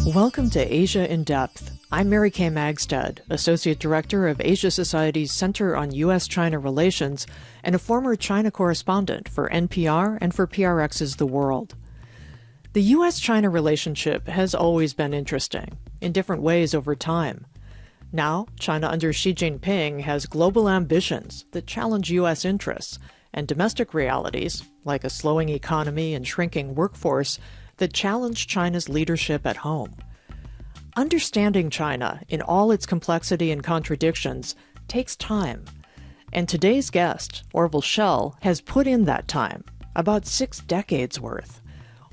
Welcome to Asia in Depth. I'm Mary Kay Magistad, Associate Director of Asia Society's Center on U.S. China Relations and a former China correspondent for NPR and for PRX's The World. The U.S. China relationship has always been interesting, in different ways over time. Now, China under Xi Jinping has global ambitions that challenge U.S. interests and domestic realities, like a slowing economy and shrinking workforce, that challenge China's leadership at home. Understanding China in all its complexity and contradictions takes time. And today's guest, Orville Schell, has put in that time, about 6 decades worth.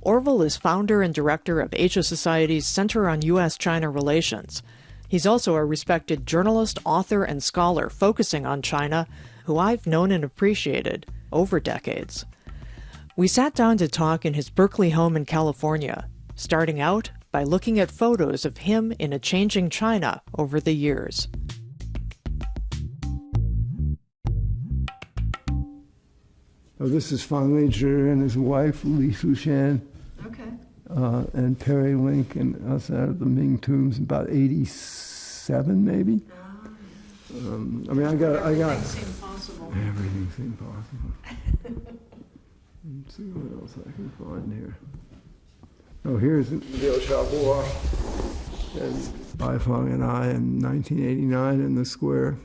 Orville is founder and director of Asia Society's Center on U.S. China Relations. He's also a respected journalist, author, and scholar focusing on China, who I've known and appreciated over decades. We sat down to talk in his Berkeley home in California, starting out by looking at photos of him in a changing China over the years. Oh, this is Fang Lizhi and his wife, Li Shushan. Okay. And Perry Link and us out of the Ming tombs, about 87 maybe. I got. Everything seemed possible. Everything seemed possible. Let's see what else I can find here. Oh, here's Liu Xiaobo and Bai Feng and I in 1989 in the square.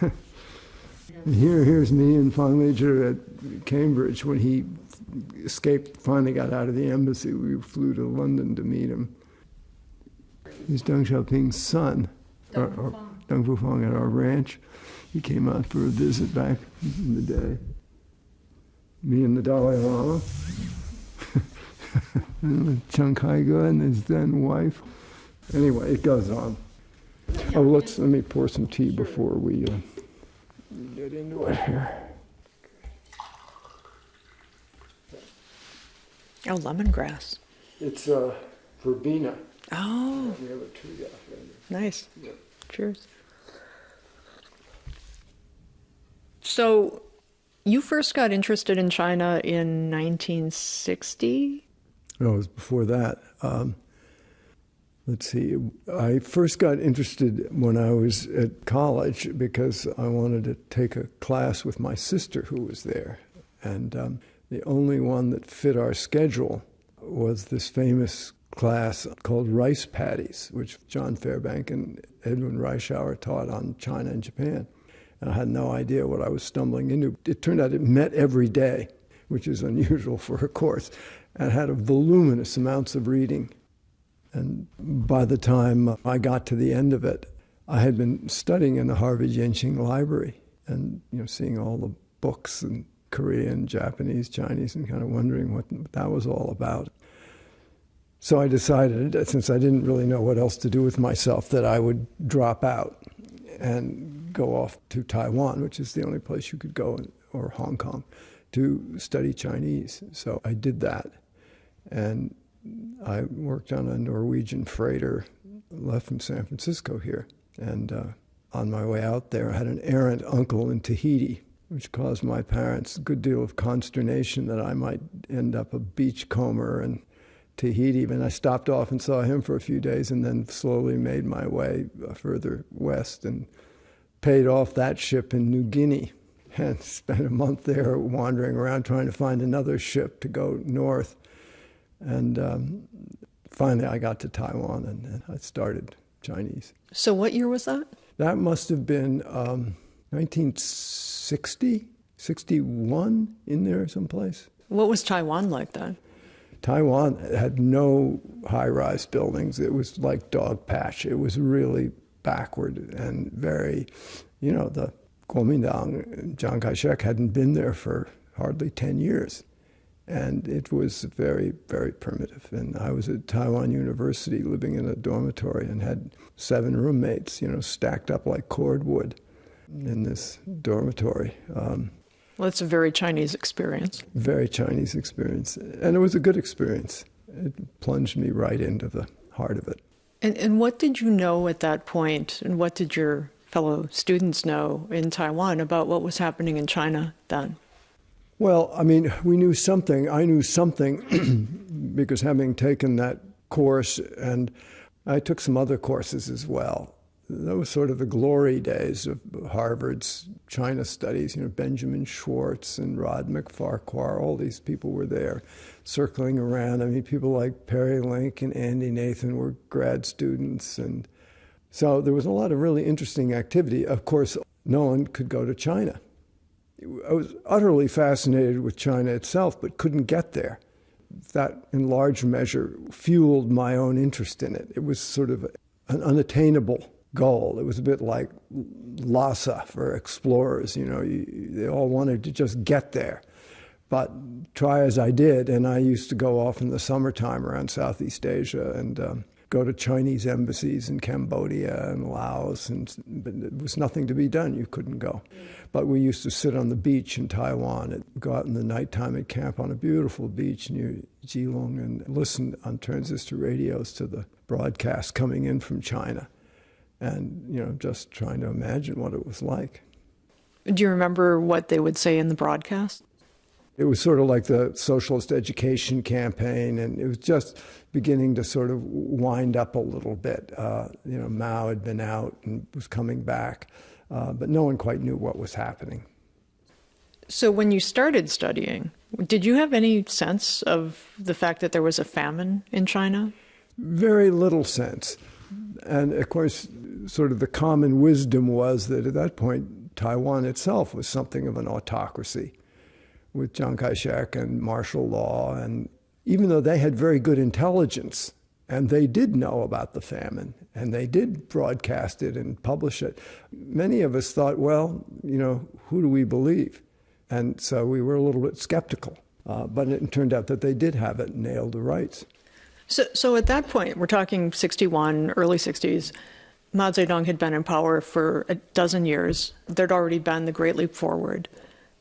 And here's me and Fang Lizhi at Cambridge when he escaped, finally got out of the embassy. We flew to London to meet him. He's Deng Xiaoping's son, Deng Fufang at our ranch. He came out for a visit back in the day. Me and the Dalai Lama. And Chiang Kai-ge and his then wife. Anyway, it goes on. Oh, let me pour some tea before we get into it here. Oh, lemongrass. It's verbena. Oh. We have a tree out there. Nice. Yeah. Cheers. So, you first got interested in China in 1960? No, it was before that. Let's see. I first got interested when I was at college because I wanted to take a class with my sister who was there. And the only one that fit our schedule was this famous class called Rice Paddies, which John Fairbank and Edwin Reischauer taught on China and Japan. And I had no idea what I was stumbling into. It turned out it met every day, which is unusual for a course, and had a voluminous amounts of reading. And by the time I got to the end of it, I had been studying in the Harvard Yenching Library and seeing all the books in Korean, Japanese, Chinese, and kind of wondering what that was all about. So I decided, since I didn't really know what else to do with myself, that I would drop out and go off to Taiwan, which is the only place you could go, or Hong Kong, to study Chinese. So I did that. And I worked on a Norwegian freighter, left from San Francisco here. And on my way out there, I had an errant uncle in Tahiti, which caused my parents a good deal of consternation that I might end up a beachcomber in Tahiti. And I stopped off and saw him for a few days and then slowly made my way further west and paid off that ship in New Guinea and spent a month there wandering around trying to find another ship to go north. And finally I got to Taiwan and I started Chinese. So what year was that? That must have been 1960, 61, in there someplace. What was Taiwan like then? Taiwan had no high-rise buildings. It was like dog patch. It was really backward and very, the Kuomintang, Chiang Kai-shek hadn't been there for hardly 10 years. And it was very, very primitive. And I was at Taiwan University living in a dormitory and had 7 roommates, stacked up like cordwood in this dormitory. Well, it's a very Chinese experience. Very Chinese experience. And it was a good experience. It plunged me right into the heart of it. And what did you know at that point, and what did your fellow students know in Taiwan about what was happening in China then? Well, we knew something. I knew something because having taken that course and I took some other courses as well. That was sort of the glory days of Harvard's China studies. Benjamin Schwartz and Rod McFarquhar, all these people were there circling around. I mean, people like Perry Link and Andy Nathan were grad students. And so there was a lot of really interesting activity. Of course, no one could go to China. I was utterly fascinated with China itself, but couldn't get there. That, in large measure, fueled my own interest in it. It was sort of an unattainable goal. It was a bit like Lhasa for explorers. They all wanted to just get there. But try as I did, and I used to go off in the summertime around Southeast Asia and go to Chinese embassies in Cambodia and Laos, but there was nothing to be done. You couldn't go. But we used to sit on the beach in Taiwan and go out in the nighttime and camp on a beautiful beach near Keelung and listen on transistor radios to the broadcast coming in from China. And, just trying to imagine what it was like. Do you remember what they would say in the broadcast? It was sort of like the socialist education campaign, and it was just beginning to sort of wind up a little bit. Mao had been out and was coming back, but no one quite knew what was happening. So when you started studying, did you have any sense of the fact that there was a famine in China? Very little sense. And of course, sort of the common wisdom was that at that point, Taiwan itself was something of an autocracy, with Chiang Kai-shek and martial law. And even though they had very good intelligence, and they did know about the famine, and they did broadcast it and publish it, many of us thought, well, who do we believe? And so we were a little bit skeptical. But it turned out that they did have it nailed to rights. So at that point, we're talking 61, early 60s, Mao Zedong had been in power for a dozen years. There'd already been the Great Leap Forward.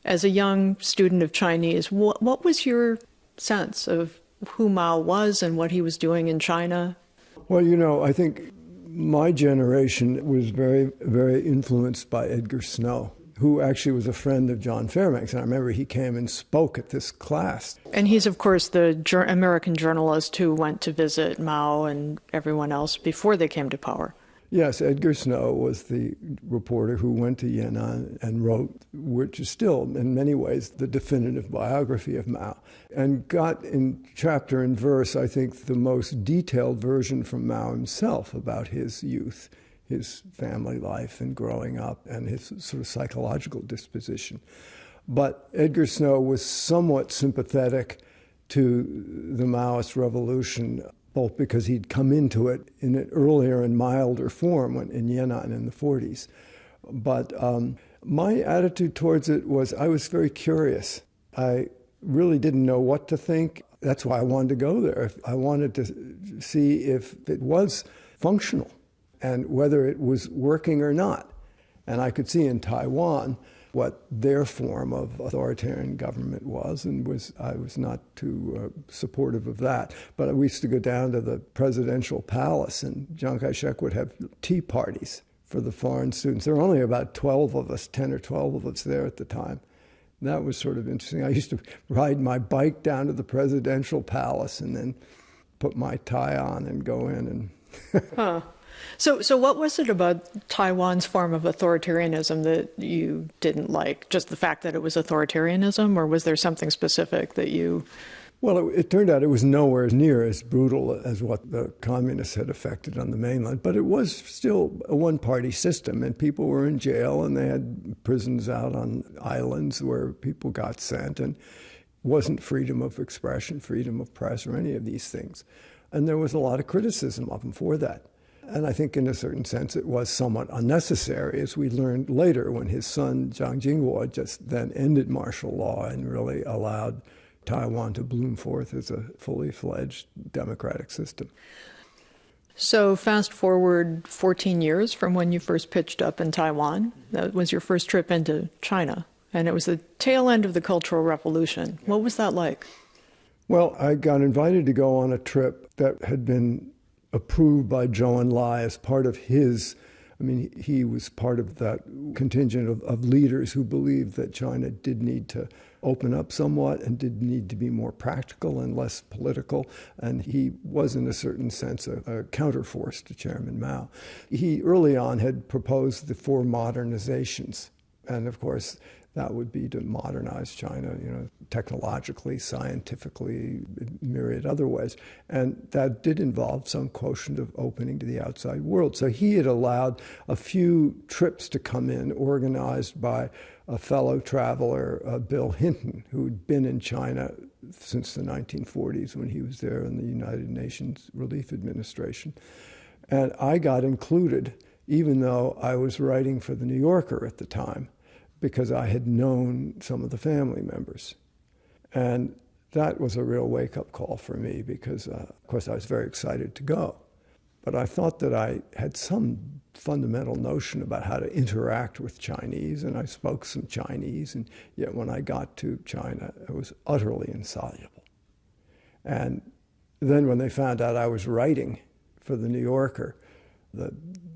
As a young student of Chinese, what was your sense of who Mao was and what he was doing in China? Well, I think my generation was very, very influenced by Edgar Snow, who actually was a friend of John Fairbanks. And I remember he came and spoke at this class. And he's, of course, the American journalist who went to visit Mao and everyone else before they came to power. Yes, Edgar Snow was the reporter who went to Yan'an and wrote, which is still, in many ways, the definitive biography of Mao, and got in chapter and verse, I think, the most detailed version from Mao himself about his youth, his family life and growing up, and his sort of psychological disposition. But Edgar Snow was somewhat sympathetic to the Maoist revolution, both because he'd come into it in an earlier and milder form in Yan'an in the 40s. But my attitude towards it was I was very curious. I really didn't know what to think. That's why I wanted to go there. I wanted to see if it was functional and whether it was working or not. And I could see in Taiwan what their form of authoritarian government was, and I was not too supportive of that. But we used to go down to the presidential palace, and Chiang Kai-shek would have tea parties for the foreign students. There were only about 12 of us, 10 or 12 of us there at the time. And that was sort of interesting. I used to ride my bike down to the presidential palace and then put my tie on and go in. And So what was it about Taiwan's form of authoritarianism that you didn't like? Just the fact that it was authoritarianism, or was there something specific that you... Well, it turned out it was nowhere near as brutal as what the communists had effected on the mainland, but it was still a one-party system, and people were in jail, and they had prisons out on islands where people got sent, and it wasn't freedom of expression, freedom of press, or any of these things. And there was a lot of criticism of them for that. And I think in a certain sense it was somewhat unnecessary, as we learned later when his son Jiang Jingguo just then ended martial law and really allowed Taiwan to bloom forth as a fully fledged democratic system. So fast forward 14 years from when you first pitched up in Taiwan. That was your first trip into China, and it was the tail end of the Cultural Revolution. What was that like? Well, I got invited to go on a trip that had been approved by Zhou Enlai as part of his, he was part of that contingent of leaders who believed that China did need to open up somewhat and did need to be more practical and less political. And he was, in a certain sense, a counterforce to Chairman Mao. He early on had proposed the 4 modernizations. And of course, that would be to modernize China, technologically, scientifically, myriad other ways. And that did involve some quotient of opening to the outside world. So he had allowed a few trips to come in, organized by a fellow traveler, Bill Hinton, who had been in China since the 1940s when he was there in the United Nations Relief Administration. And I got included, even though I was writing for the New Yorker at the time, because I had known some of the family members. And that was a real wake-up call for me because, of course, I was very excited to go. But I thought that I had some fundamental notion about how to interact with Chinese, and I spoke some Chinese, and yet when I got to China, it was utterly insoluble. And then when they found out I was writing for the New Yorker, the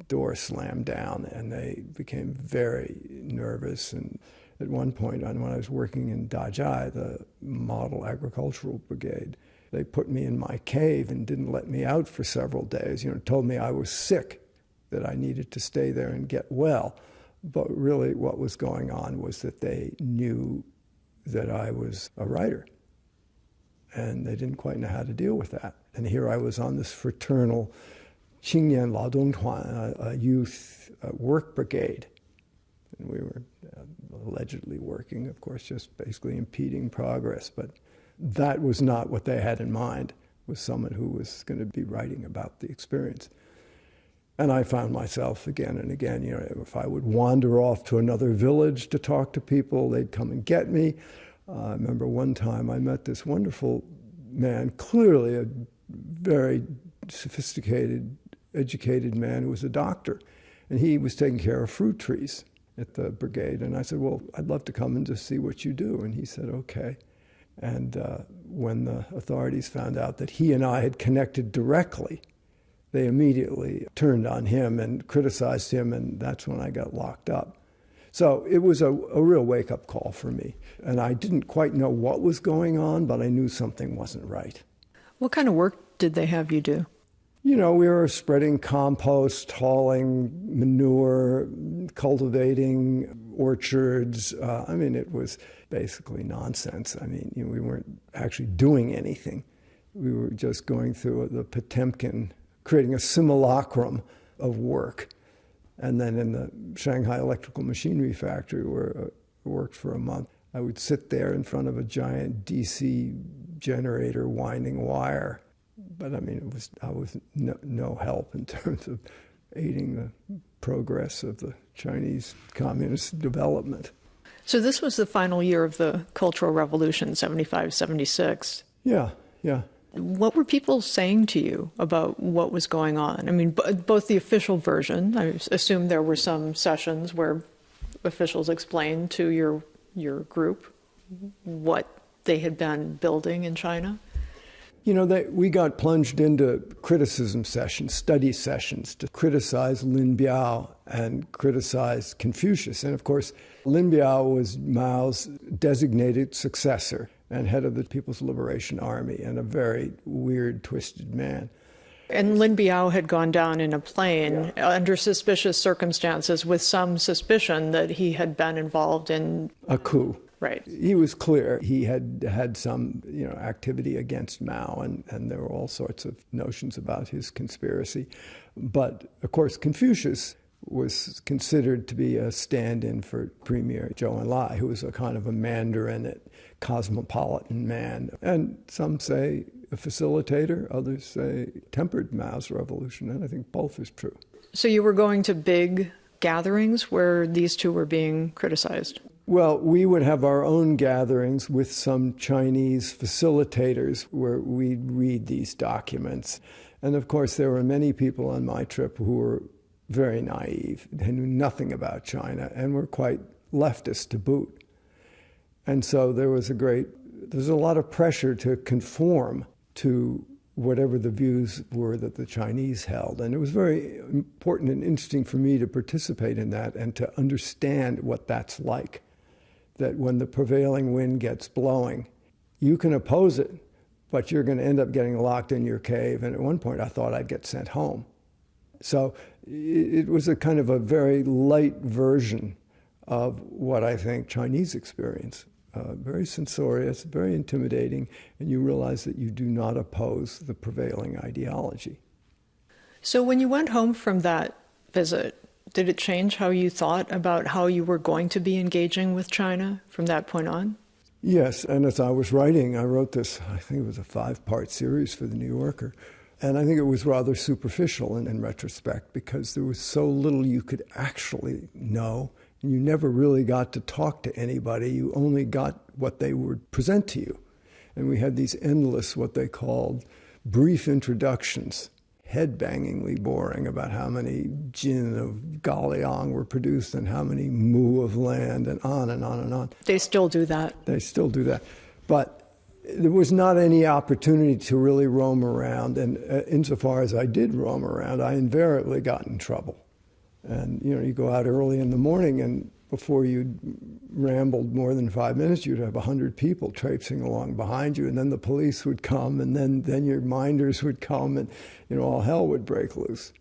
door slammed down and they became very nervous. And at one point, when I was working in Dajai, the Model Agricultural Brigade, they put me in my cave and didn't let me out for several days. Told me I was sick, that I needed to stay there and get well. But really what was going on was that they knew that I was a writer. And they didn't quite know how to deal with that. And here I was on this fraternal 青年劳动团, a youth work brigade. And we were allegedly working, of course, just basically impeding progress. But that was not what they had in mind, was someone who was going to be writing about the experience. And I found myself again and again, if I would wander off to another village to talk to people, they'd come and get me. I remember one time I met this wonderful man, clearly a very sophisticated, educated man who was a doctor. And he was taking care of fruit trees at the brigade. And I said, well, I'd love to come and just see what you do. And he said, okay. And when the authorities found out that he and I had connected directly, they immediately turned on him and criticized him, and that's when I got locked up. So it was a real wake-up call for me. And I didn't quite know what was going on, but I knew something wasn't right. What kind of work did they have you do? We were spreading compost, hauling manure, cultivating orchards. It was basically nonsense. We weren't actually doing anything. We were just going through the Potemkin, creating a simulacrum of work. And then in the Shanghai Electrical Machinery Factory, where I worked for a month, I would sit there in front of a giant DC generator winding wire. But I was no help in terms of aiding the progress of the Chinese communist development. So this was the final year of the Cultural Revolution, 75, 76. Yeah. What were people saying to you about what was going on? Both the official version, I assume there were some sessions where officials explained to your group what they had been building in China. We got plunged into criticism sessions, study sessions, to criticize Lin Biao and criticize Confucius. And of course, Lin Biao was Mao's designated successor and head of the People's Liberation Army, and a very weird, twisted man. And Lin Biao had gone down in a plane under suspicious circumstances with some suspicion that he had been involved in a coup. Right. He was clear. He had some, activity against Mao, and there were all sorts of notions about his conspiracy. But, of course, Confucius was considered to be a stand-in for Premier Zhou Enlai, who was a kind of a Mandarin, cosmopolitan man. And some say a facilitator, others say tempered Mao's revolution, and I think both is true. So you were going to big gatherings where these two were being criticized? Well, we would have our own gatherings with some Chinese facilitators where we'd read these documents. And of course, there were many people on my trip who were very naive, who knew nothing about China, and were quite leftist to boot. And so there's a lot of pressure to conform to whatever the views were that the Chinese held. And it was very important and interesting for me to participate in that and to understand what that's like. that when the prevailing wind gets blowing, you can oppose it, but you're going to end up getting locked in your cave. And at one point, I thought I'd get sent home. So it was a kind of a very light version of what I think Chinese experience. Very censorious, very intimidating, and you realize that you do not oppose the prevailing ideology. So when you went home from that visit, did it change how you thought about how you were going to be engaging with China from that point on? Yes, and as I was writing, I wrote this, I think it was a 5-part series for the New Yorker, and I think it was rather superficial in retrospect because there was so little you could actually know. You never really got to talk to anybody. You only got what they would present to you. And we had these endless, what they called brief introductions, head-bangingly boring, about how many jin of Galiang were produced and how many mu of land, and on and on and on. They still do that. They still do that. But there was not any opportunity to really roam around. And insofar as I did roam around, I invariably got in trouble. And, you go out early in the morning, and before you'd rambled more than 5 minutes, you'd have 100 people traipsing along behind you, and then the police would come, and then your minders would come, and, all hell would break loose.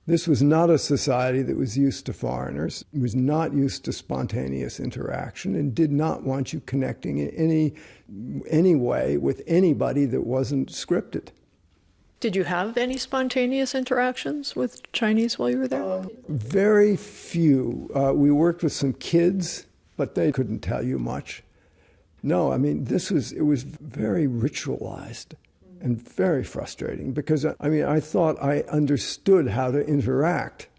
This was not a society that was used to foreigners, was not used to spontaneous interaction, and did not want you connecting in any way with anybody that wasn't scripted. Did you have any spontaneous interactions with Chinese while you were there? Very few. We worked with some kids, but they couldn't tell you much. No, it was very ritualized and very frustrating because, I thought I understood how to interact.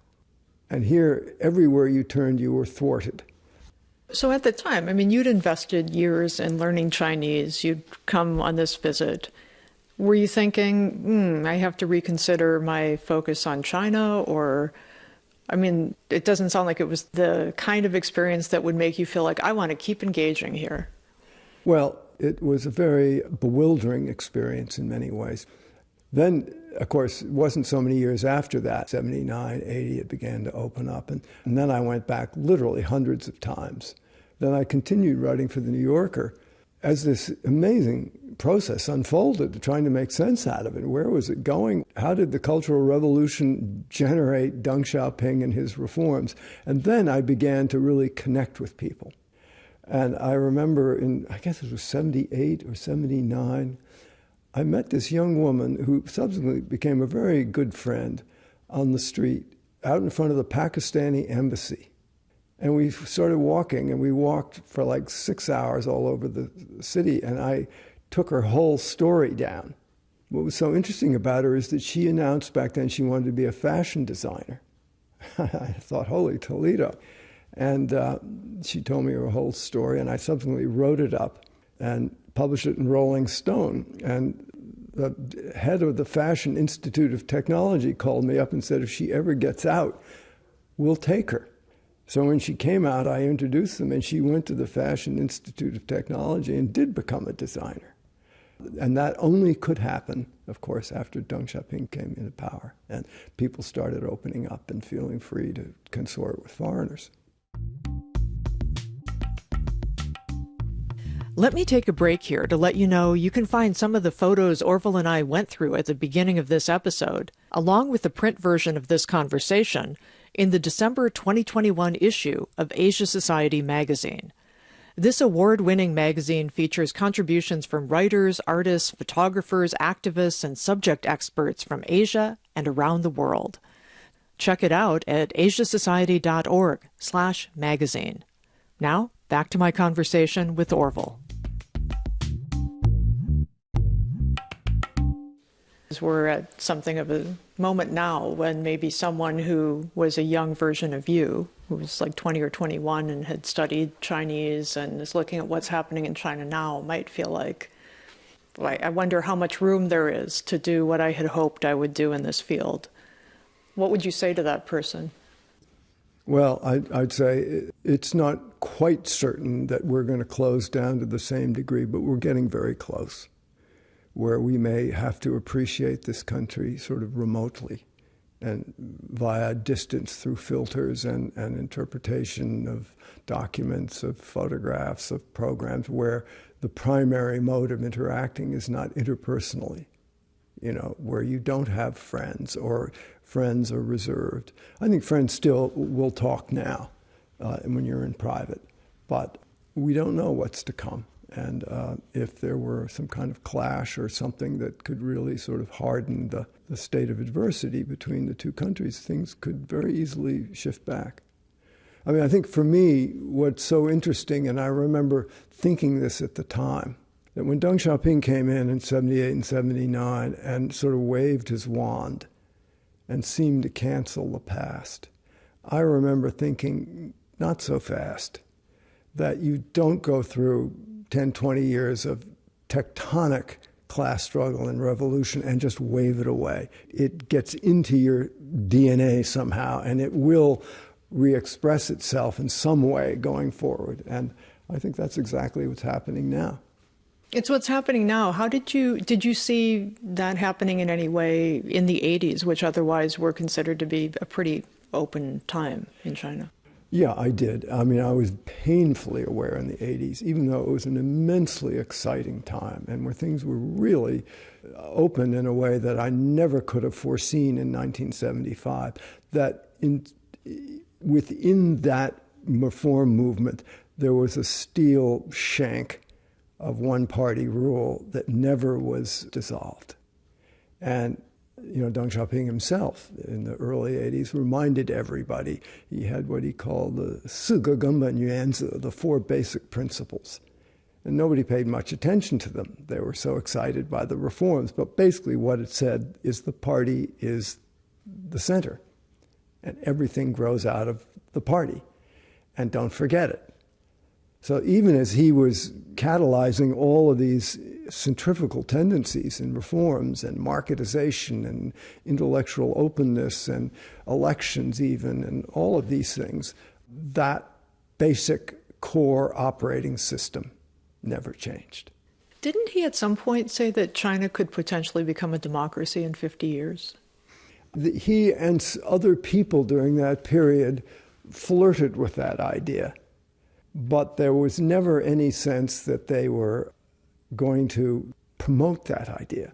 And here, everywhere you turned, you were thwarted. So at the time, you'd invested years in learning Chinese. You'd come on this visit. Were you thinking, I have to reconsider my focus on China? Or, it doesn't sound like it was the kind of experience that would make you feel like, I want to keep engaging here. Well, it was a very bewildering experience in many ways. Then, of course, it wasn't so many years after that, 79, 80, it began to open up. And then I went back literally hundreds of times. Then I continued writing for the New Yorker as this amazing process unfolded, trying to make sense out of it. Where was it going? How did the Cultural Revolution generate Deng Xiaoping and his reforms? And then I began to really connect with people. And I remember I guess it was 78 or 79, I met this young woman who subsequently became a very good friend on the street out in front of the Pakistani embassy. And we started walking, and we walked for like 6 hours all over the city, and I took her whole story down. What was so interesting about her is that she announced back then she wanted to be a fashion designer. I thought, holy Toledo. And she told me her whole story, and I subsequently wrote it up and published it in Rolling Stone. And the head of the Fashion Institute of Technology called me up and said, if she ever gets out, we'll take her. So when she came out, I introduced them, and she went to the Fashion Institute of Technology and did become a designer. And that only could happen, of course, after Deng Xiaoping came into power, and people started opening up and feeling free to consort with foreigners. Let me take a break here to let you know you can find some of the photos Orville and I went through at the beginning of this episode, along with the print version of this conversation, in the December 2021 issue of Asia Society magazine. This award-winning magazine features contributions from writers, artists, photographers, activists, and subject experts from Asia and around the world. Check it out at asiasociety.org/magazine. Now, back to my conversation with Orville. We're at something of a moment now when maybe someone who was a young version of you, who was like 20 or 21 and had studied Chinese and is looking at what's happening in China now, might feel like, I wonder how much room there is to do what I had hoped I would do in this field. What would you say to that person? Well, I'd say it's not quite certain that we're going to close down to the same degree, but we're getting very close, where we may have to appreciate this country sort of remotely and via distance through filters and interpretation of documents, of photographs, of programs, where the primary mode of interacting is not interpersonally, where you don't have friends or friends are reserved. I think friends still will talk now when you're in private, but we don't know what's to come. And if there were some kind of clash or something that could really sort of harden the state of adversity between the two countries, things could very easily shift back. I mean, I think for me, what's so interesting, and I remember thinking this at the time, that when Deng Xiaoping came in 78 and 79 and sort of waved his wand and seemed to cancel the past, I remember thinking, not so fast, that you don't go through 10, 20 years of tectonic class struggle and revolution and just wave it away. It gets into your DNA somehow, and it will re-express itself in some way going forward. And I think that's exactly what's happening now. It's what's happening now. How did you see that happening in any way in the 80s, which otherwise were considered to be a pretty open time in China? Yeah, I did. I mean, I was painfully aware in the 80s, even though it was an immensely exciting time and where things were really open in a way that I never could have foreseen in 1975, that within that reform movement, there was a steel shank of one-party rule that never was dissolved. And Deng Xiaoping himself in the early 80s reminded everybody he had what he called the 四个根本原则, the 4 basic principles. And nobody paid much attention to them. They were so excited by the reforms. But basically what it said is the party is the center, and everything grows out of the party. And don't forget it. So even as he was catalyzing all of these centrifugal tendencies and reforms and marketization and intellectual openness and elections even and all of these things, that basic core operating system never changed. Didn't he at some point say that China could potentially become a democracy in 50 years? He and other people during that period flirted with that idea. But there was never any sense that they were going to promote that idea.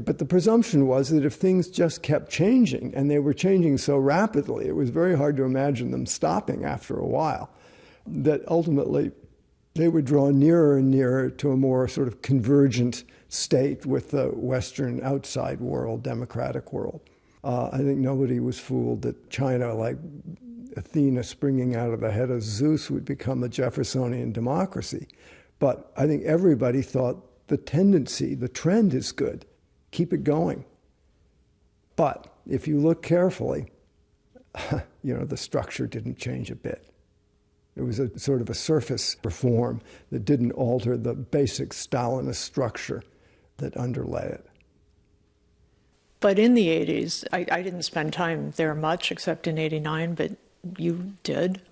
But the presumption was that if things just kept changing, and they were changing so rapidly, it was very hard to imagine them stopping after a while, that ultimately they would draw nearer and nearer to a more sort of convergent state with the Western outside world, democratic world. I think nobody was fooled that China, like Athena springing out of the head of Zeus, would become a Jeffersonian democracy. But I think everybody thought the tendency, the trend is good. Keep it going. But if you look carefully, the structure didn't change a bit. It was a sort of a surface reform that didn't alter the basic Stalinist structure that underlay it. But in the 80s, I didn't spend time there much except in 89, but you did.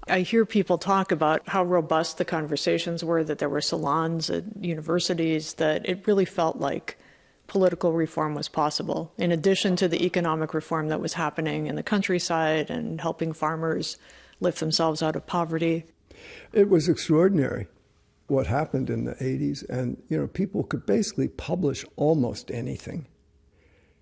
I hear people talk about how robust the conversations were, that there were salons at universities, that it really felt like political reform was possible, in addition to the economic reform that was happening in the countryside and helping farmers lift themselves out of poverty. It was extraordinary what happened in the 80s, and people could basically publish almost anything.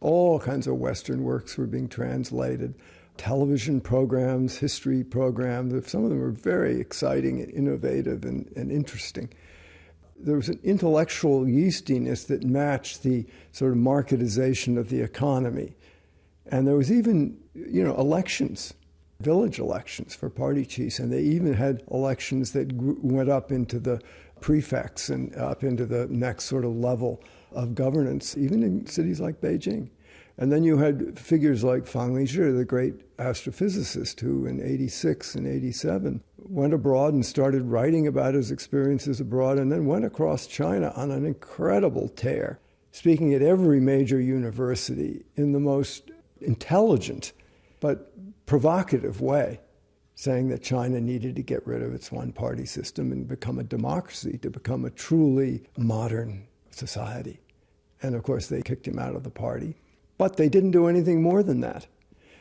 All kinds of Western works were being translated. Television programs, history programs, some of them were very exciting and innovative and interesting. There was an intellectual yeastiness that matched the sort of marketization of the economy. And there was even, elections, village elections for party chiefs, and they even had elections that went up into the prefects and up into the next sort of level of governance, even in cities like Beijing. And then you had figures like Fang Lizhi, the great astrophysicist, who in 86 and 87 went abroad and started writing about his experiences abroad, and then went across China on an incredible tear, speaking at every major university in the most intelligent but provocative way, saying that China needed to get rid of its one-party system and become a democracy, to become a truly modern society. And of course, they kicked him out of the party. But they didn't do anything more than that.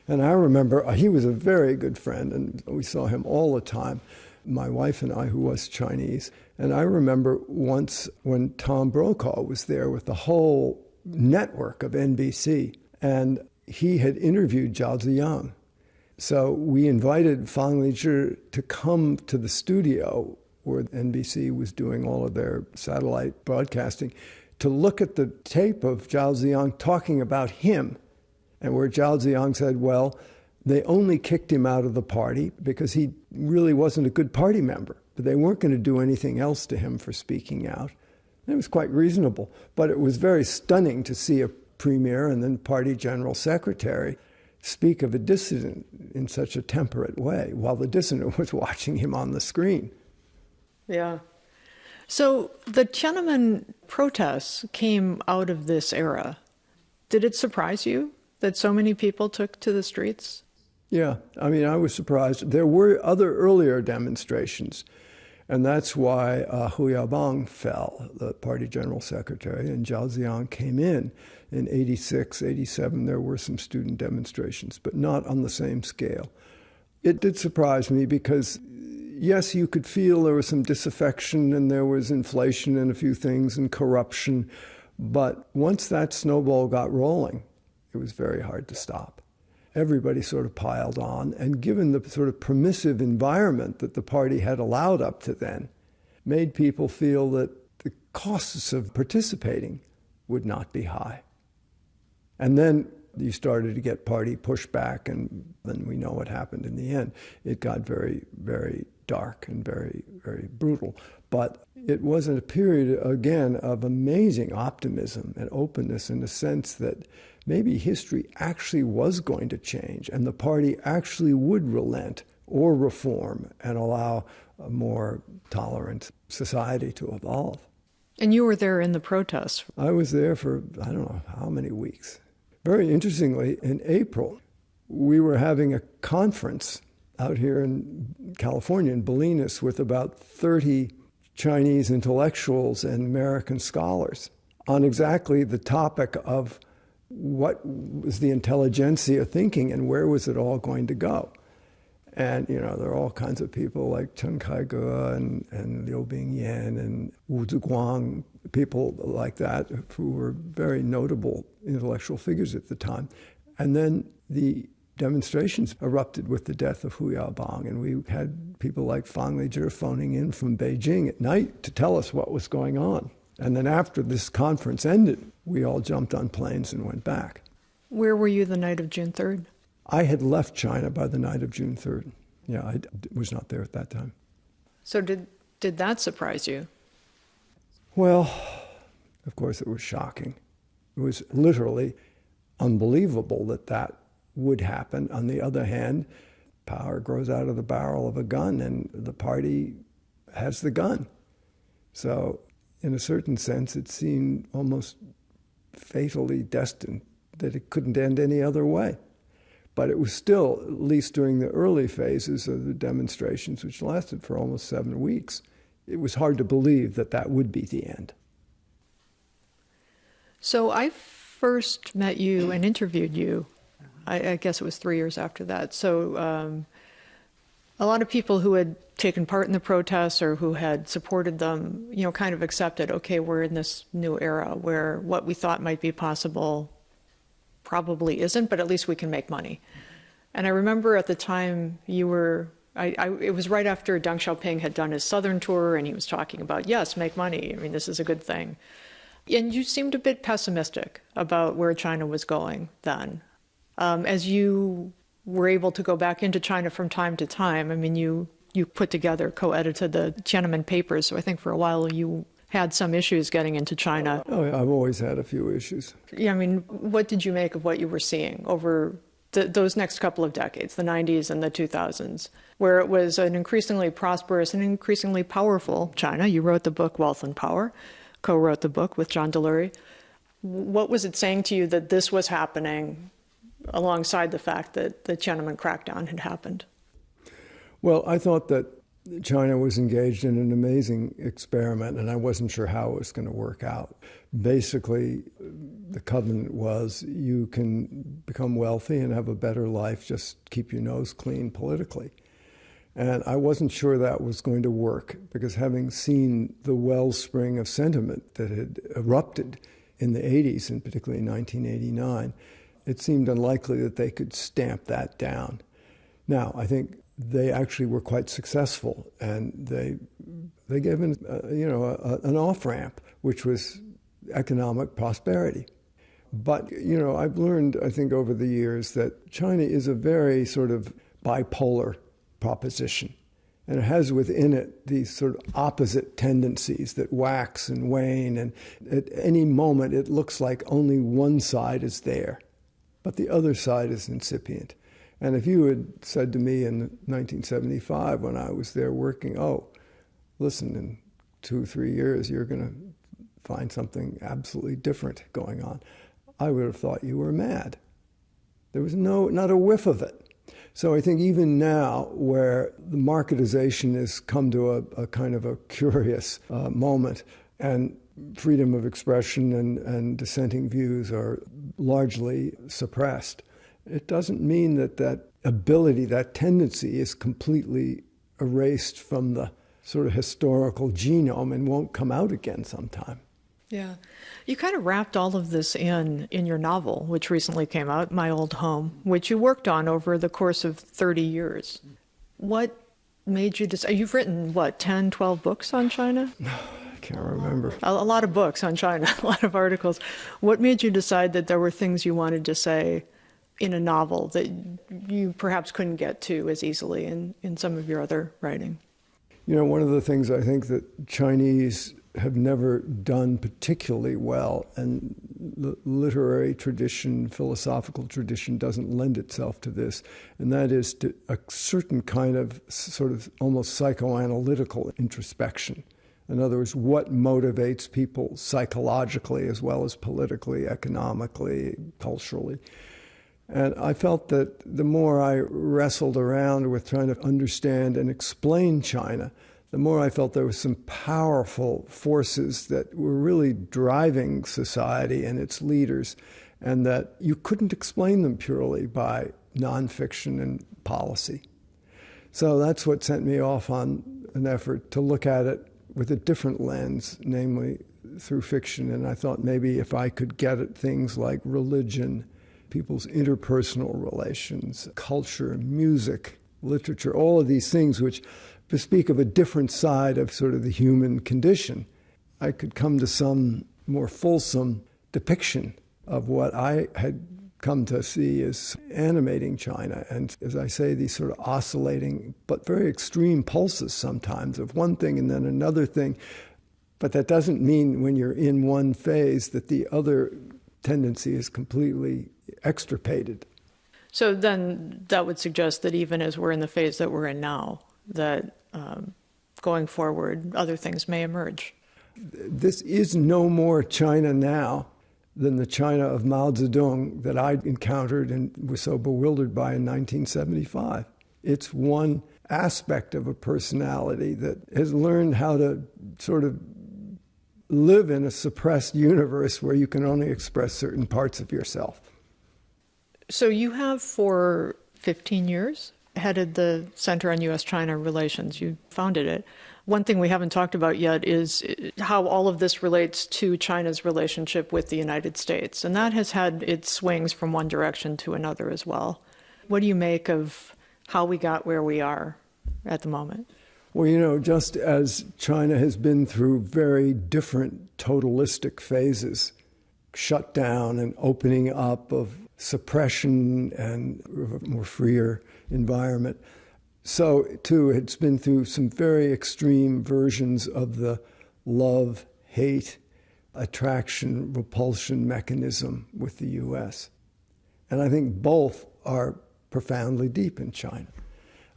And I remember he was a very good friend, and we saw him all the time, my wife and I, who was Chinese. And I remember once when Tom Brokaw was there with the whole network of NBC, and he had interviewed Zhao Ziyang. So we invited Fang Lizhi to come to the studio where NBC was doing all of their satellite broadcasting to look at the tape of Zhao Ziyang talking about him, and where Zhao Ziyang said, well, they only kicked him out of the party because he really wasn't a good party member. But they weren't going to do anything else to him for speaking out. And it was quite reasonable. But it was very stunning to see a premier and then party general secretary speak of a dissident in such a temperate way while the dissident was watching him on the screen. Yeah. So the Tiananmen protests came out of this era. Did it surprise you that so many people took to the streets? Yeah, I mean, I was surprised. There were other earlier demonstrations, and that's why Hu Yaobang fell, the party general secretary, and Zhao Ziyang came in 86, 87. There were some student demonstrations, but not on the same scale. It did surprise me because, yes, you could feel there was some disaffection and there was inflation and a few things and corruption, but once that snowball got rolling, it was very hard to stop. Everybody sort of piled on, and given the sort of permissive environment that the party had allowed up to then, made people feel that the costs of participating would not be high. And then you started to get party pushback, and then we know what happened in the end. It got very, very dark and very, very brutal. But it was a period, again, of amazing optimism and openness in the sense that maybe history actually was going to change and the party actually would relent or reform and allow a more tolerant society to evolve. And you were there in the protests. I was there for, I don't know how many weeks. Very interestingly, in April, we were having a conference out here in California, in Bolinas, with about 30 Chinese intellectuals and American scholars on exactly the topic of what was the intelligentsia thinking and where was it all going to go. And, you know, there are all kinds of people like Chen Kaige and Liu Bingyan and Wu Ziguang, people like that who were very notable intellectual figures at the time. And then the demonstrations erupted with the death of Hu Yaobang, and we had people like Fang Lizhi phoning in from Beijing at night to tell us what was going on. And then after this conference ended, we all jumped on planes and went back. Where were you the night of June 3rd? I had left China by the night of June 3rd. Yeah, I was not there at that time. So did that surprise you? Well, of course it was shocking. It was literally unbelievable that that would happen. On the other hand, power grows out of the barrel of a gun, and the party has the gun. So in a certain sense, it seemed almost fatally destined that it couldn't end any other way. But it was still, at least during the early phases of the demonstrations, which lasted for almost 7 weeks, it was hard to believe that that would be the end. So I first met you and interviewed you, I guess it was 3 years after that. So a lot of people who had taken part in the protests or who had supported them, you know, kind of accepted, okay, we're in this new era where what we thought might be possible probably isn't, but at least we can make money. And I remember at the time you were, it was right after Deng Xiaoping had done his southern tour, and he was talking about, yes, make money. I mean, this is a good thing. And you seemed a bit pessimistic about where China was going then. As you were able to go back into China from time to time, I mean, you put together, co-edited the Tiananmen papers, so I think for a while you had some issues getting into China. Oh, I've always had a few issues. Yeah, I mean, what did you make of what you were seeing over those next couple of decades, the 90s and the 2000s, where it was an increasingly prosperous and increasingly powerful China? You wrote the book Wealth and Power, co-wrote the book with John Delury. What was it saying to you that this was happening alongside the fact that the Tiananmen crackdown had happened? Well, I thought that China was engaged in an amazing experiment, and I wasn't sure how it was going to work out. Basically, the covenant was you can become wealthy and have a better life, just keep your nose clean politically. And I wasn't sure that was going to work, because having seen the wellspring of sentiment that had erupted in the 80s, and particularly in 1989, it seemed unlikely that they could stamp that down. Now, I think they actually were quite successful, and they gave an off-ramp, which was economic prosperity. But, I've learned, I think, over the years that China is a very sort of bipolar proposition. And it has within it these sort of opposite tendencies that wax and wane. And at any moment, it looks like only one side is there, but the other side is incipient. And if you had said to me in 1975 when I was there working, oh, listen, in 2 or 3 years, you're going to find something absolutely different going on, I would have thought you were mad. There was not a whiff of it. So I think even now, where the marketization has come to a kind of a curious moment, and freedom of expression and dissenting views are largely suppressed, it doesn't mean that ability, that tendency is completely erased from the sort of historical genome and won't come out again sometime. Yeah. You kind of wrapped all of this in your novel, which recently came out, My Old Home, which you worked on over the course of 30 years. What made you decide? You've written, 10, 12 books on China? I can't remember. A lot of books on China, a lot of articles. What made you decide that there were things you wanted to say in a novel that you perhaps couldn't get to as easily in some of your other writing? One of the things I think that Chinese have never done particularly well, and the literary tradition, philosophical tradition doesn't lend itself to this, and that is to a certain kind of sort of almost psychoanalytical introspection. In other words, what motivates people psychologically as well as politically, economically, culturally. And I felt that the more I wrestled around with trying to understand and explain China, the more I felt there were some powerful forces that were really driving society and its leaders, and that you couldn't explain them purely by nonfiction and policy. So that's what sent me off on an effort to look at it with a different lens, namely through fiction. And I thought maybe if I could get at things like religion, people's interpersonal relations, culture, music, literature, all of these things which speak of a different side of sort of the human condition, I could come to some more fulsome depiction of what I had come to see as animating China. And as I say, these sort of oscillating but very extreme pulses sometimes of one thing and then another thing. But that doesn't mean when you're in one phase that the other tendency is completely extirpated. So then that would suggest that even as we're in the phase that we're in now, that going forward, other things may emerge. This is no more China now than the China of Mao Zedong that I encountered and was so bewildered by in 1975. It's one aspect of a personality that has learned how to sort of live in a suppressed universe where you can only express certain parts of yourself. So you have for 15 years headed the Center on U.S. China Relations. You founded it. One thing we haven't talked about yet is how all of this relates to China's relationship with the United States. And that has had its swings from one direction to another as well. What do you make of how we got where we are at the moment? Well, just as China has been through very different totalistic phases, shutdown and opening up of suppression and a more freer environment, so too it's been through some very extreme versions of the love, hate, attraction, repulsion mechanism with the U.S. And I think both are profoundly deep in China.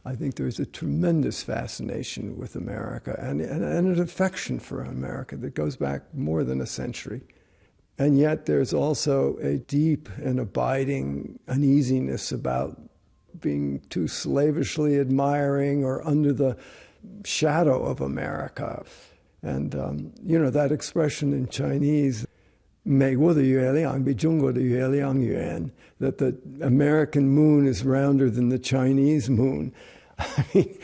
I think there's a tremendous fascination with America and an affection for America that goes back more than a century. And yet there's also a deep and abiding uneasiness about being too slavishly admiring or under the shadow of America. And, that expression in Chinese, 美国的月亮比中国的月亮圆, that the American moon is rounder than the Chinese moon. I mean,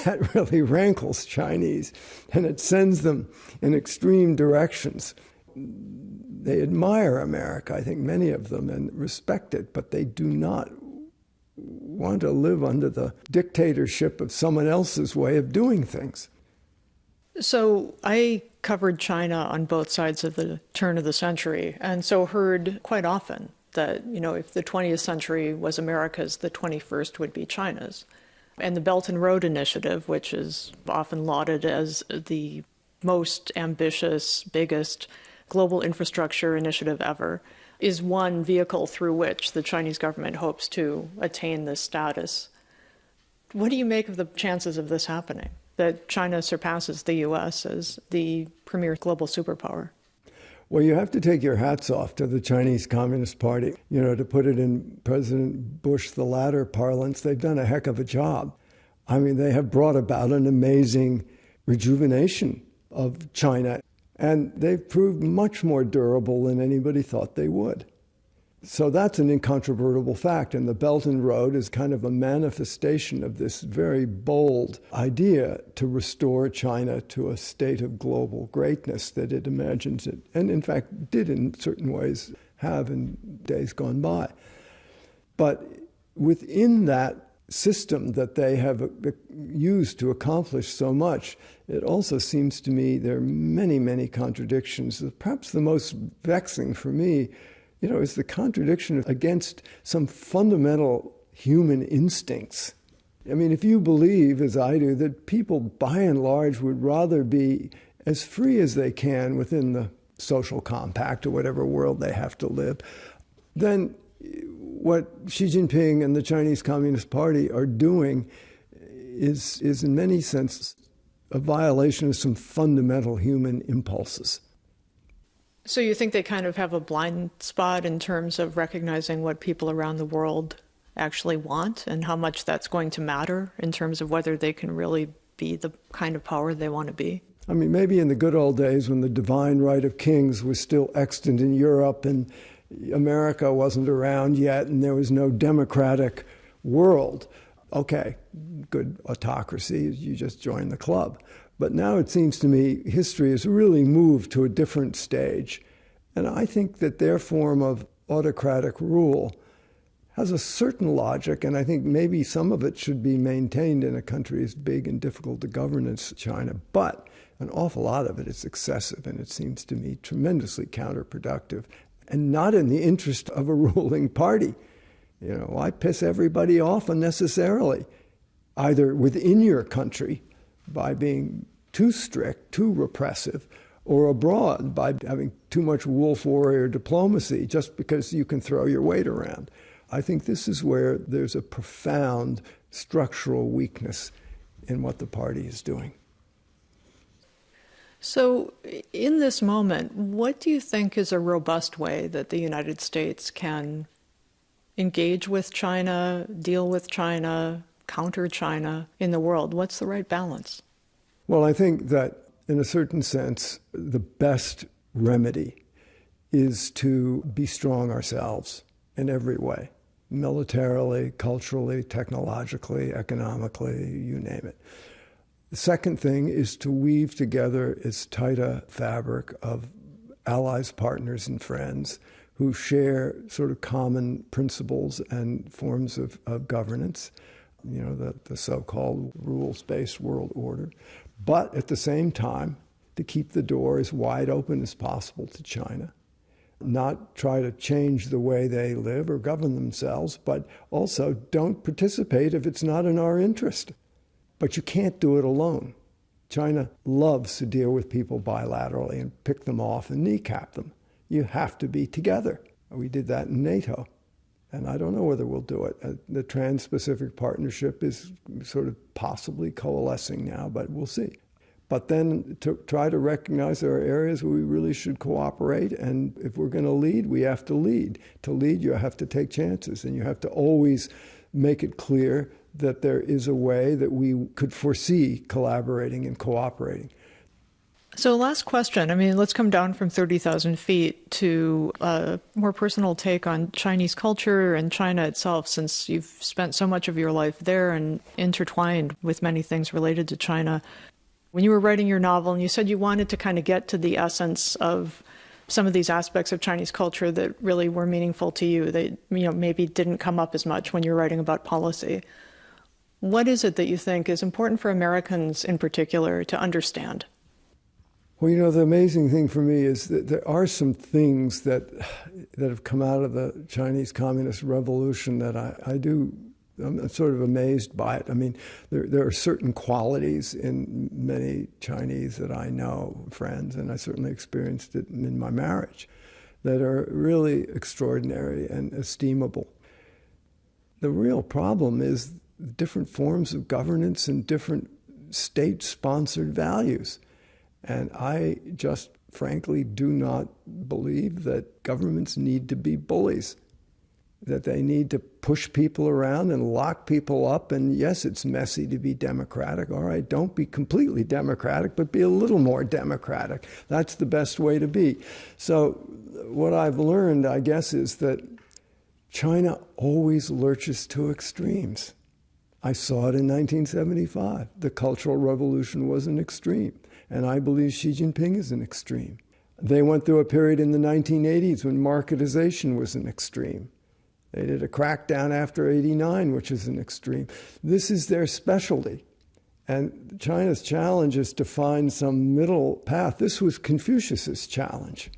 that really rankles Chinese, and it sends them in extreme directions. They admire America, I think many of them, and respect it, but they do not want to live under the dictatorship of someone else's way of doing things. So I covered China on both sides of the turn of the century, and so heard quite often that, if the 20th century was America's, the 21st would be China's. And the Belt and Road Initiative, which is often lauded as the most ambitious, biggest global infrastructure initiative ever, is one vehicle through which the Chinese government hopes to attain this status. What do you make of the chances of this happening, that China surpasses the U.S. as the premier global superpower? Well, you have to take your hats off to the Chinese Communist Party. To put it in President Bush the latter parlance, they've done a heck of a job. I mean, they have brought about an amazing rejuvenation of China, and they've proved much more durable than anybody thought they would. So that's an incontrovertible fact, and the Belt and Road is kind of a manifestation of this very bold idea to restore China to a state of global greatness that it imagines it, and in fact did in certain ways have in days gone by. But within that system that they have used to accomplish so much, it also seems to me there are many, many contradictions. Perhaps the most vexing for me is the contradiction against some fundamental human instincts. I mean, if you believe, as I do, that people by and large would rather be as free as they can within the social compact or whatever world they have to live, then what Xi Jinping and the Chinese Communist Party are doing is in many senses a violation of some fundamental human impulses. So you think they kind of have a blind spot in terms of recognizing what people around the world actually want and how much that's going to matter in terms of whether they can really be the kind of power they want to be? I mean, maybe in the good old days when the divine right of kings was still extant in Europe and America wasn't around yet and there was no democratic world. Okay, good autocracy, you just join the club. But now it seems to me history has really moved to a different stage. And I think that their form of autocratic rule has a certain logic, and I think maybe some of it should be maintained in a country as big and difficult to govern as China. But an awful lot of it is excessive, and it seems to me tremendously counterproductive and not in the interest of a ruling party. Why piss everybody off unnecessarily, either within your country by being too strict, too repressive, or abroad by having too much wolf warrior diplomacy just because you can throw your weight around. I think this is where there's a profound structural weakness in what the party is doing. So in this moment, what do you think is a robust way that the United States can engage with China, deal with China, counter China in the world? What's the right balance? Well, I think that in a certain sense, the best remedy is to be strong ourselves in every way, militarily, culturally, technologically, economically, you name it. The second thing is to weave together as tight a fabric of allies, partners, and friends who share sort of common principles and forms of governance, the so-called rules-based world order. But at the same time, to keep the door as wide open as possible to China, not try to change the way they live or govern themselves, but also don't participate if it's not in our interest. But you can't do it alone. China loves to deal with people bilaterally and pick them off and kneecap them. You have to be together. We did that in NATO. And I don't know whether we'll do it. The Trans-Pacific Partnership is sort of possibly coalescing now, but we'll see. But then to try to recognize there are areas where we really should cooperate, and if we're going to lead, we have to lead. To lead, you have to take chances, and you have to always make it clear that there is a way that we could foresee collaborating and cooperating. So last question. I mean, let's come down from 30,000 feet to a more personal take on Chinese culture and China itself, since you've spent so much of your life there and intertwined with many things related to China. When you were writing your novel, and you said you wanted to kind of get to the essence of some of these aspects of Chinese culture that really were meaningful to you, that maybe didn't come up as much when you're writing about policy. What is it that you think is important for Americans in particular to understand? Well, the amazing thing for me is that there are some things that have come out of the Chinese Communist Revolution that I'm sort of amazed by it. I mean, there are certain qualities in many Chinese that I know, friends, and I certainly experienced it in my marriage, that are really extraordinary and estimable. The real problem is different forms of governance and different state-sponsored values. And I just frankly do not believe that governments need to be bullies, that they need to push people around and lock people up. And yes, it's messy to be democratic. All right, don't be completely democratic, but be a little more democratic. That's the best way to be. So what I've learned, I guess, is that China always lurches to extremes. I saw it in 1975. The Cultural Revolution was an extreme. And I believe Xi Jinping is an extreme. They went through a period in the 1980s when marketization was an extreme. They did a crackdown after '89, which is an extreme. This is their specialty. And China's challenge is to find some middle path. This was Confucius's challenge.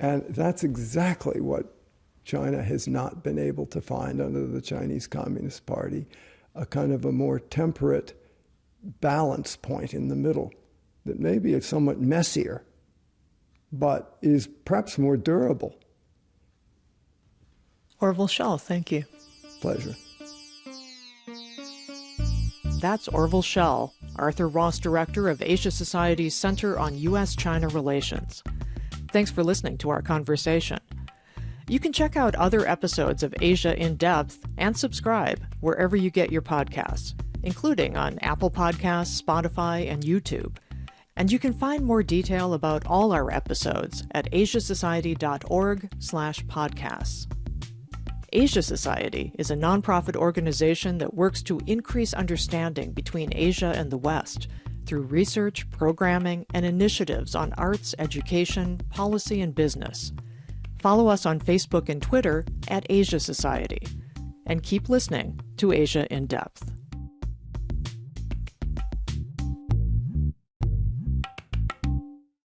And that's exactly what China has not been able to find under the Chinese Communist Party, a kind of a more temperate balance point in the middle that maybe is somewhat messier, but is perhaps more durable. Orville Schell, thank you. Pleasure. That's Orville Schell, Arthur Ross Director of Asia Society's Center on U.S. China Relations. Thanks for listening to our conversation. You can check out other episodes of Asia in Depth and subscribe wherever you get your podcasts, including on Apple Podcasts, Spotify, and YouTube. And you can find more detail about all our episodes at asiasociety.org/podcasts. Asia Society is a nonprofit organization that works to increase understanding between Asia and the West through research, programming, and initiatives on arts, education, policy, and business. Follow us on Facebook and Twitter at Asia Society. And keep listening to Asia in Depth.